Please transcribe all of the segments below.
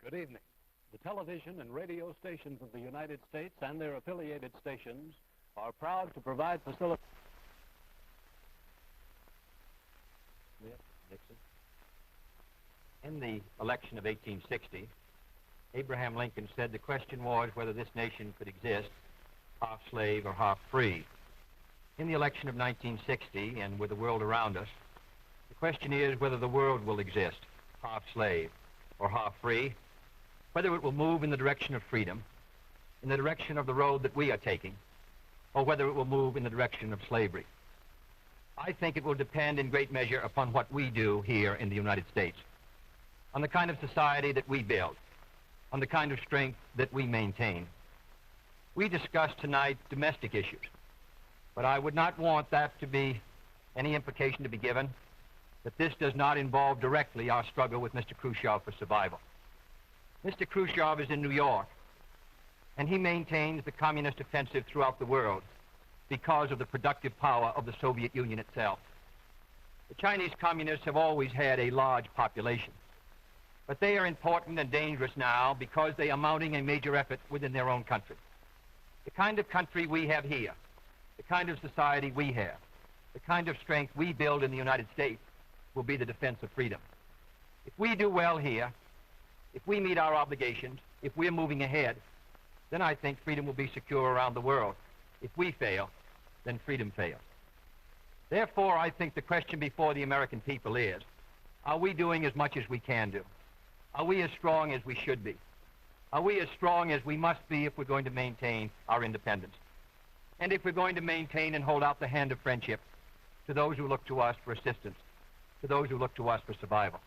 Good evening. The television and radio stations of the United States and their affiliated stations are proud to provide facilities. Nixon. In the election of 1860, Abraham Lincoln said the question was whether this nation could exist half slave or half free. In the election of 1960, and with the world around us, the question is whether the world will exist half slave or half free, whether it will move in the direction of freedom, in the direction of the road that we are taking, or whether it will move in the direction of slavery. I think it will depend in great measure upon what we do here in the United States, on the kind of society that we build, on the kind of strength that we maintain. We discussed tonight domestic issues, but I would not want that to be any implication to be given that this does not involve directly our struggle with Mr. Khrushchev for survival. Mr. Khrushchev is in New York, and he maintains the communist offensive throughout the world because of the productive power of the Soviet Union itself. The Chinese communists have always had a large population, but they are important and dangerous now because they are mounting a major effort within their own country. The kind of country we have here, the kind of society we have, the kind of strength we build in the United States will be the defense of freedom. If we do well here, if we meet our obligations, if we're moving ahead, then I think freedom will be secure around the world. If we fail, then freedom fails. Therefore, I think the question before the American people is, are we doing as much as we can do? Are we as strong as we should be? Are we as strong as we must be if we're going to maintain our independence? And if we're going to maintain and hold out the hand of friendship to those who look to us for assistance, to those who look to us for survival.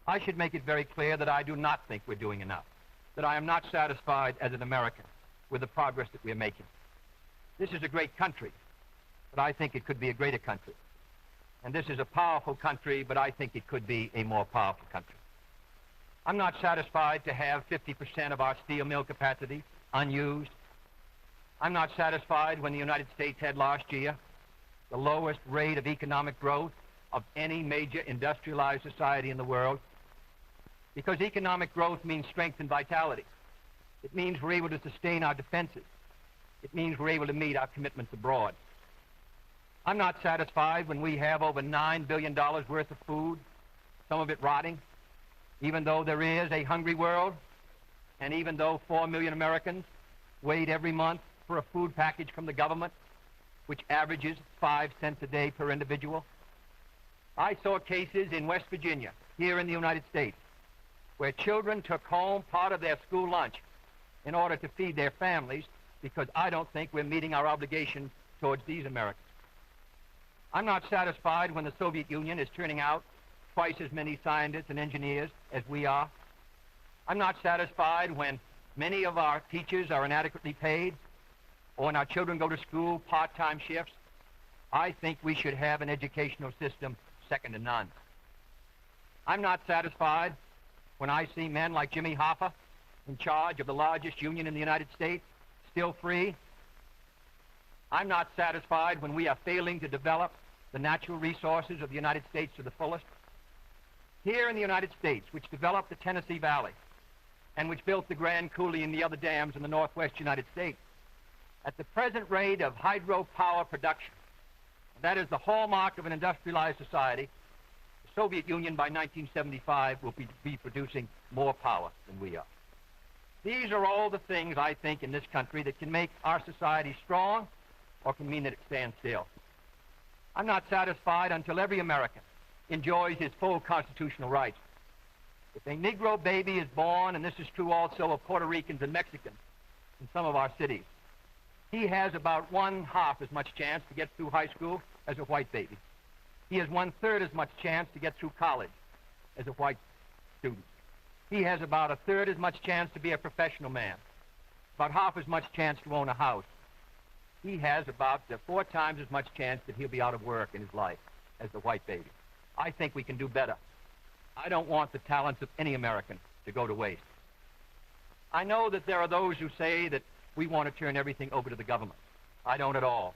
I should make it very clear that I do not think we're doing enough, that I am not satisfied as an American with the progress that we're making. This is a great country, but I think it could be a greater country. And this is a powerful country, but I think it could be a more powerful country. I'm not satisfied to have 50% of our steel mill capacity unused. I'm not satisfied when the United States had last year the lowest rate of economic growth of any major industrialized society in the world, because economic growth means strength and vitality. It means we're able to sustain our defenses. It means we're able to meet our commitments abroad. I'm not satisfied when we have over $9 billion worth of food, some of it rotting, even though there is a hungry world, and even though 4 million Americans wait every month for a food package from the government, which averages 5 cents a day per individual. I saw cases in West Virginia, here in the United States, where children took home part of their school lunch in order to feed their families, because I don't think we're meeting our obligation towards these Americans. I'm not satisfied when the Soviet Union is turning out twice as many scientists and engineers as we are. I'm not satisfied when many of our teachers are inadequately paid, or when our children go to school part-time shifts. I think we should have an educational system second to none. I'm not satisfied when I see men like Jimmy Hoffa in charge of the largest union in the United States, still free. I'm not satisfied when we are failing to develop the natural resources of the United States to the fullest. Here in the United States, which developed the Tennessee Valley and which built the Grand Coulee and the other dams in the northwest United States, at the present rate of hydropower production, that is the hallmark of an industrialized society, the Soviet Union by 1975 will be producing more power than we are. These are all the things, I think, in this country that can make our society strong or can mean that it stands still. I'm not satisfied until every American enjoys his full constitutional rights. If a Negro baby is born, and this is true also of Puerto Ricans and Mexicans in some of our cities, he has about 1/2 as much chance to get through high school as a white baby. He has 1/3 as much chance to get through college as a white student. He has about 1/3 as much chance to be a professional man, about 1/2 as much chance to own a house. He has about 4 times as much chance that he'll be out of work in his life as the white baby. I think we can do better. I don't want the talents of any American to go to waste. I know that there are those who say that we want to turn everything over to the government. I don't at all.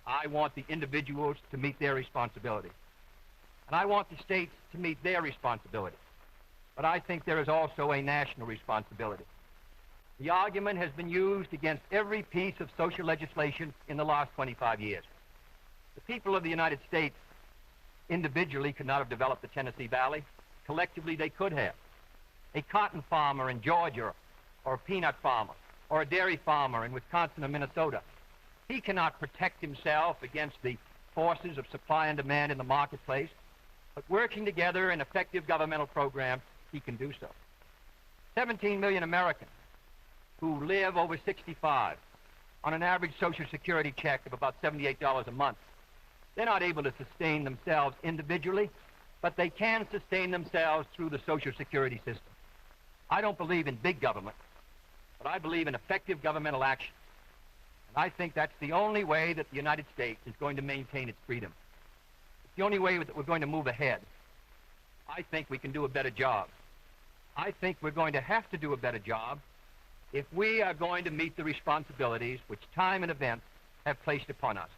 I want the individuals to meet their responsibility. And I want the states to meet their responsibility. but I think there is also a national responsibility. The argument has been used against every piece of social legislation in the last 25 years. The people of the United States individually could not have developed the Tennessee Valley. Collectively, they could have. A cotton farmer in Georgia, or a peanut farmer, or a dairy farmer in Wisconsin or Minnesota, he cannot protect himself against the forces of supply and demand in the marketplace, but working together in effective governmental programs, he can do so. 17 million Americans who live over 65 on an average Social Security check of about $78 a month. They're not able to sustain themselves individually, but they can sustain themselves through the Social Security system. I don't believe in big government, but I believe in effective governmental action. And I think that's the only way that the United States is going to maintain its freedom. It's the only way that we're going to move ahead. I think we can do a better job. I think we're going to have to do a better job if we are going to meet the responsibilities which time and events have placed upon us.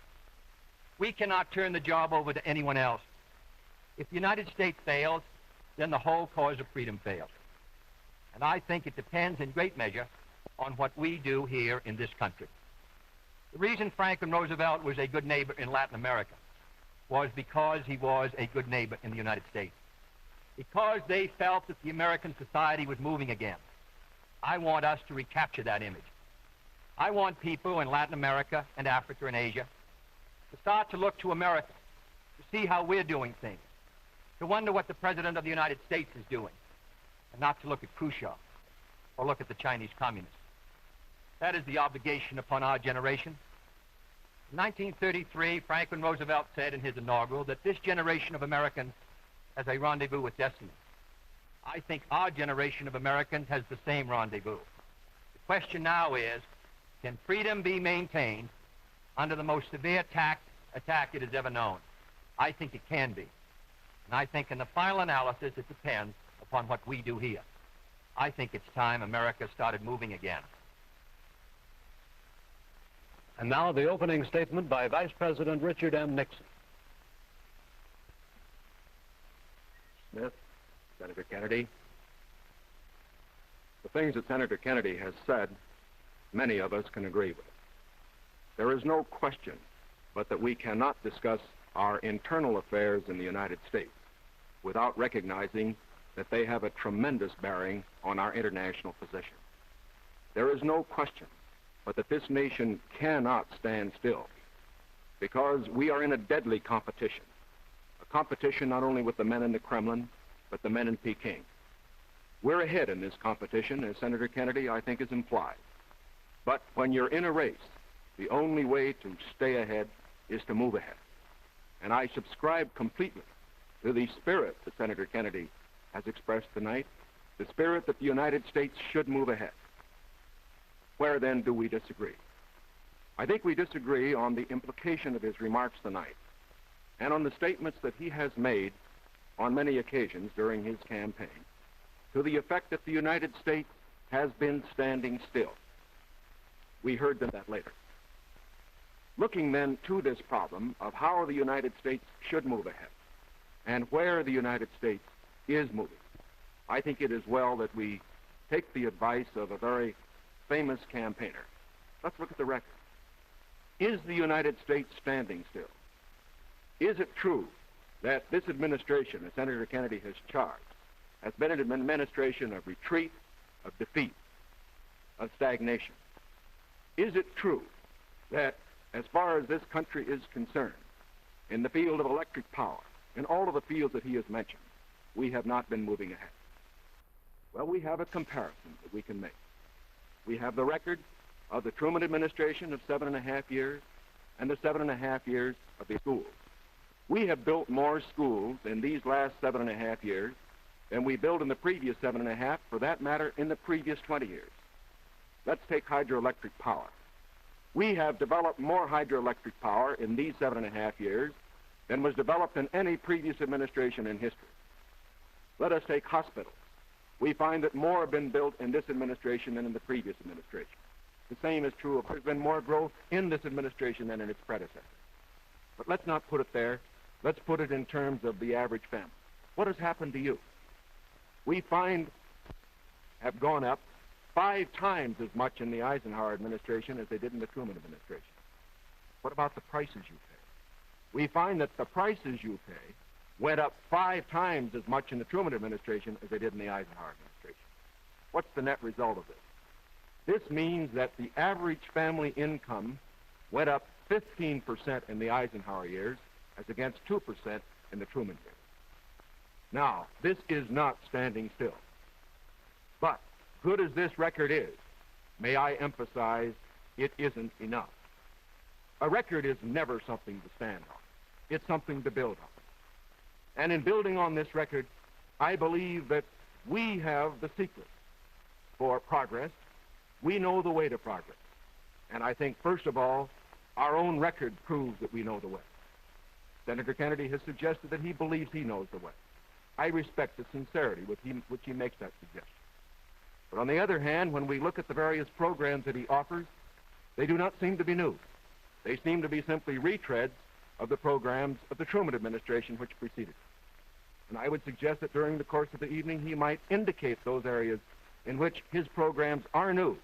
We cannot turn the job over to anyone else. If the United States fails, then the whole cause of freedom fails. And I think it depends in great measure on what we do here in this country. The reason Franklin Roosevelt was a good neighbor in Latin America was because he was a good neighbor in the United States. Because they felt that the American society was moving again. I want us to recapture that image. I want people in Latin America and Africa and Asia to start to look to America, to see how we're doing things, to wonder what the President of the United States is doing, and not to look at Khrushchev or look at the Chinese communists. That is the obligation upon our generation. In 1933, Franklin Roosevelt said in his inaugural that this generation of Americans has a rendezvous with destiny. I think our generation of Americans has the same rendezvous. The question now is, can freedom be maintained under the most severe attack it has ever known? I think it can be. And I think in the final analysis, it depends upon what we do here. I think it's time America started moving again. And now the opening statement by Vice President Richard M. Nixon. Smith, Senator Kennedy, the things that Senator Kennedy has said, many of us can agree with. There is no question but that we cannot discuss our internal affairs in the United States without recognizing that they have a tremendous bearing on our international position. There is no question but that this nation cannot stand still because we are in a deadly competition. A competition not only with the men in the Kremlin, but the men in Peking. We're ahead in this competition, as Senator Kennedy, I think, has implied. But when you're in a race, the only way to stay ahead is to move ahead. And I subscribe completely to the spirit that Senator Kennedy has expressed tonight, the spirit that the United States should move ahead. Where then do we disagree? I think we disagree on the implication of his remarks tonight and on the statements that he has made on many occasions during his campaign to the effect that the United States has been standing still. We heard that later. Looking then to this problem of how the United States should move ahead and where the United States is moving, I think it is well that we take the advice of a very famous campaigner. Let's look at the record. Is the United States standing still? Is it true that this administration, as Senator Kennedy has charged, has been an administration of retreat, of defeat, of stagnation? Is it true that as far as this country is concerned, in the field of electric power, in all of the fields that he has mentioned, we have not been moving ahead? Well, we have a comparison that we can make. We have the record of the Truman administration of 7.5 years and the 7.5 years of the schools. We have built more schools in these last 7.5 years than we built in the previous 7.5, for that matter, in the previous 20 years. Let's take hydroelectric power. We have developed more hydroelectric power in these 7.5 years than was developed in any previous administration in history. Let us take hospitals. We find that more have been built in this administration than in the previous administration. The same is true of there's been more growth in this administration than in its predecessor. But let's not put it there. Let's put it in terms of the average family. What has happened to you? we find have gone up 5 times as much in the Eisenhower administration as they did in the Truman administration. What about the prices you pay? We find that the prices you pay went up 5 times as much in the Truman administration as they did in the Eisenhower administration. What's the net result of this? This means that the average family income went up 15% in the Eisenhower years as against 2% in the Truman years. Now, this is not standing still. But, good as this record is, may I emphasize, it isn't enough. A record is never something to stand on. It's something to build on. And in building on this record, I believe that we have the secret for progress. We know the way to progress. And I think, first of all, our own record proves that we know the way. Senator Kennedy has suggested that he believes he knows the way. I respect the sincerity with which he makes that suggestion. But on the other hand, when we look at the various programs that he offers, they do not seem to be new. They seem to be simply retreads of the programs of the Truman administration which preceded it. And I would suggest that during the course of the evening he might indicate those areas in which his programs are new,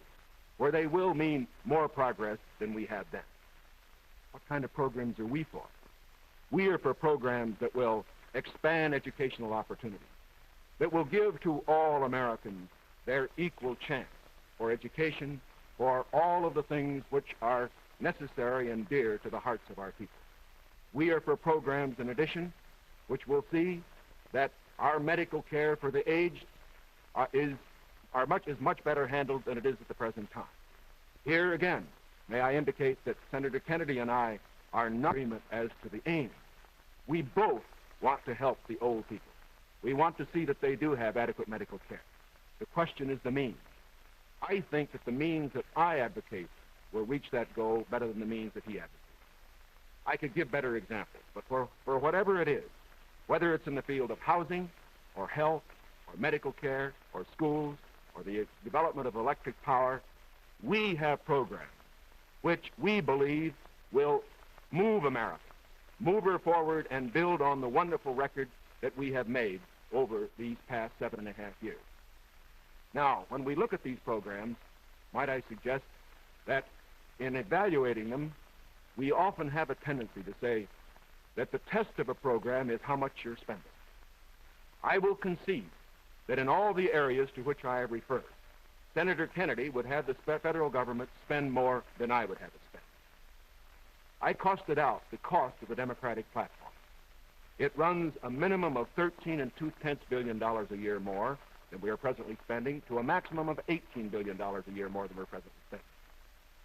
where they will mean more progress than we had then. What kind of programs are we for? We are for programs that will expand educational opportunities, that will give to all Americans their equal chance for education, for all of the things which are necessary and dear to the hearts of our people. We are for programs, in addition, which will see that our medical care for the aged is much better handled than it is at the present time. Here again, may I indicate that Senator Kennedy and I are not in agreement as to the aim. We both want to help the old people. We want to see that they do have adequate medical care. The question is the means. I think that the means that I advocate will reach that goal better than the means that he advocates. I could give better examples, but for whatever it is, whether it's in the field of housing or health or medical care or schools or the development of electric power, we have programs which we believe will move America, move her forward and build on the wonderful record that we have made over these past 7.5 years. Now, when we look at these programs, might I suggest that in evaluating them, we often have a tendency to say that the test of a program is how much you're spending. I will concede that in all the areas to which I have referred, Senator Kennedy would have the federal government spend more than I would have it spend. I costed out the cost of the Democratic platform. It runs a minimum of $13.2 billion a year more than we are presently spending to a maximum of $18 billion a year more than we're presently spending.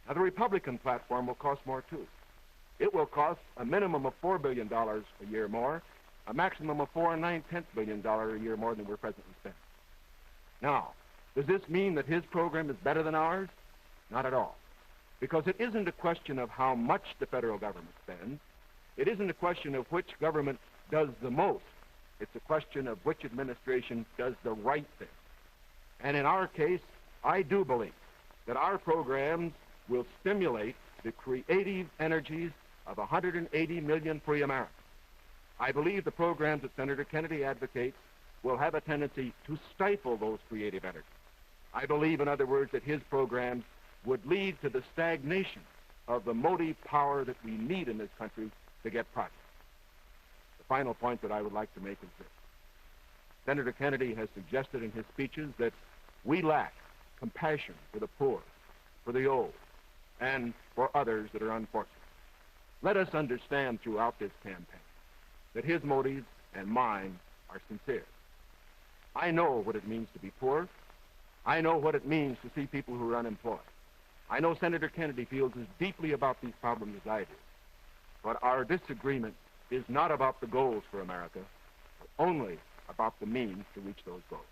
Now, the Republican platform will cost more, too. It will cost a minimum of $4 billion a year more, a maximum of $4.9 billion a year more than we're presently spending. Now, does this mean that his program is better than ours? Not at all. Because it isn't a question of how much the federal government spends. It isn't a question of which government does the most. It's a question of which administration does the right thing. And in our case, I do believe that our programs will stimulate the creative energies of 180 million free Americans. I believe the programs that Senator Kennedy advocates will have a tendency to stifle those creative energies. I believe, in other words, that his programs would lead to the stagnation of the motive power that we need in this country to get progress. The final point that I would like to make is this. Senator Kennedy has suggested in his speeches that we lack compassion for the poor, for the old, and for others that are unfortunate. Let us understand throughout this campaign that his motives and mine are sincere. I know what it means to be poor. I know what it means to see people who are unemployed. I know Senator Kennedy feels as deeply about these problems as I do. But our disagreement is not about the goals for America, but only about the means to reach those goals.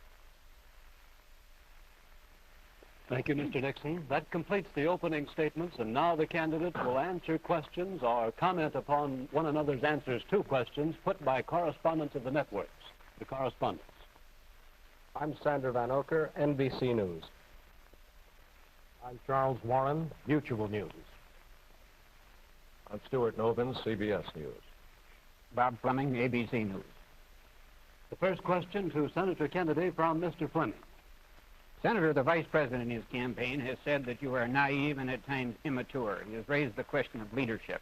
Thank you, Mr. Nixon. That completes the opening statements, and now the candidates will answer questions or comment upon one another's answers to questions put by correspondents of the networks. The correspondents. I'm Sandra Van Oker, NBC News. I'm Charles Warren, Mutual News. I'm Stuart Novin, CBS News. Bob Fleming, ABC News. The first question to Senator Kennedy from Mr. Fleming. Senator, the Vice President in his campaign has said that you are naive and at times immature. He has raised the question of leadership.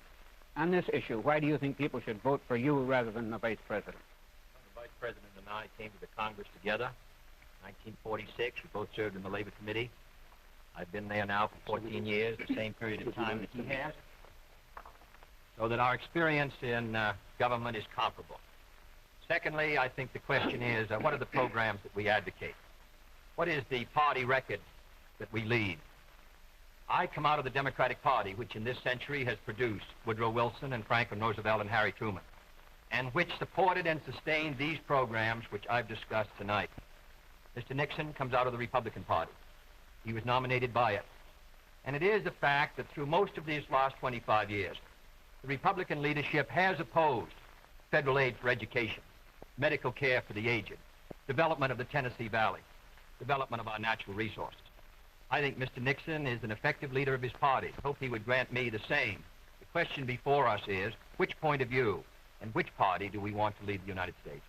On this issue, why do you think people should vote for you rather than the Vice President? The Vice President and I came to the Congress together in 1946. We both served in the Labor Committee. I've been there now for 14 years, the same period of time that he has, so that our experience in government is comparable. Secondly, I think the question is, what are the programs that we advocate? What is the party record that we lead? I come out of the Democratic Party, which in this century has produced Woodrow Wilson and Franklin Roosevelt and Harry Truman, and which supported and sustained these programs which I've discussed tonight. Mr. Nixon comes out of the Republican Party. He was nominated by it. And it is a fact that through most of these last 25 years, the Republican leadership has opposed federal aid for education, medical care for the aged, development of the Tennessee Valley, development of our natural resources. I think Mr. Nixon is an effective leader of his party. I hope he would grant me the same. The question before us is, which point of view and which party do we want to lead the United States?